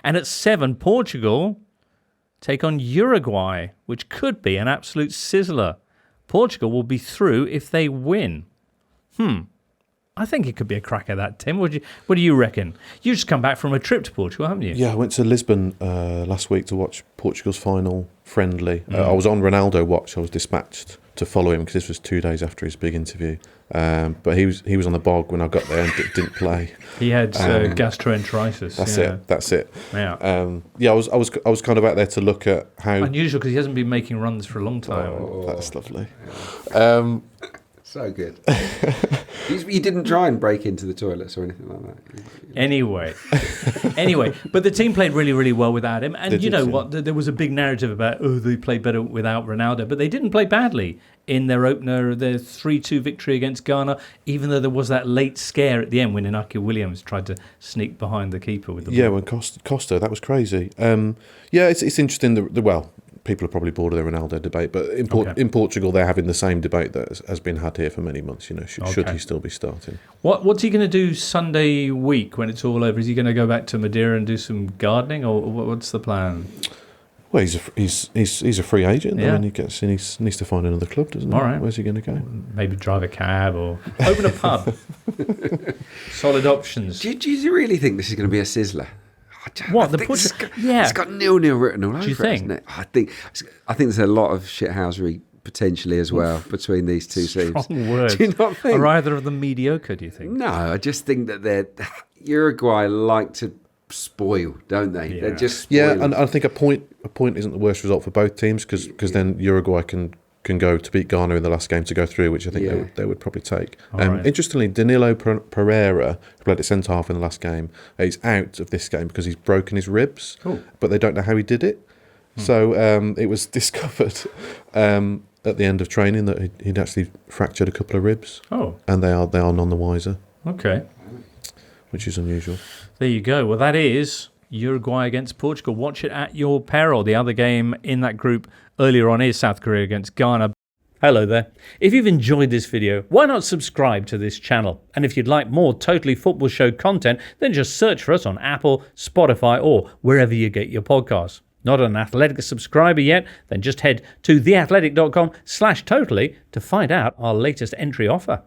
And at 7, Portugal take on Uruguay, which could be an absolute sizzler. Portugal will be through if they win. I think it could be a crack at that, Tim. What do you reckon? You just come back from a trip to Portugal, haven't you? Yeah, I went to Lisbon last week to watch Portugal's final friendly. I was on Ronaldo watch. I was dispatched to follow him because this was 2 days after his big interview. But he was on the bog when I got there and didn't play. He had gastroenteritis. That's it. Yeah. I was kind of out there to look at how unusual because he hasn't been making runs for a long time. Oh, that's lovely. So good. You didn't try and break into the toilets or anything like that. Anyway, but the team played really, really well without him. And you know what? There was a big narrative about, they played better without Ronaldo. But they didn't play badly in their opener, their 3-2 victory against Ghana, even though there was that late scare at the end when Inaki Williams tried to sneak behind the keeper with the ball. Yeah, when Costa, that was crazy. It's interesting. People are probably bored of the Ronaldo debate, but in Portugal, they're having the same debate that has been had here for many months. Should he still be starting? What's he going to do Sunday week when it's all over? Is he going to go back to Madeira and do some gardening, or what's the plan? Well, he's a free agent. Yeah. I mean, he needs to find another club, doesn't he? All right. Where's he going to go? Maybe drive a cab or open a pub. Solid options. Do you really think this is going to be a sizzler? It's got 0-0 written all over it, hasn't it? I think there's a lot of shithousery potentially as well between these two teams. Strong words. Do you not think? Are either of them mediocre, do you think? No, I just think that Uruguay like to spoil, don't they? Yeah. They're just spoilers. And I think a point isn't the worst result for both teams because then Uruguay can go to beat Ghana in the last game to go through, which I think they would probably take. Right. Interestingly, Danilo Pereira, who played at centre-half in the last game, he's out of this game because he's broken his ribs, but they don't know how he did it. So it was discovered at the end of training that he'd actually fractured a couple of ribs. And they are none the wiser. Okay. Which is unusual. There you go. Well, that is Uruguay against Portugal. Watch it at your peril. The other game in that group earlier on is South Korea against Ghana. Hello there. If you've enjoyed this video, why not subscribe to this channel? And if you'd like more Totally Football Show content, then just search for us on Apple, Spotify, or wherever you get your podcasts. Not an Athletic subscriber yet? Then just head to theathletic.com/totally to find out our latest entry offer.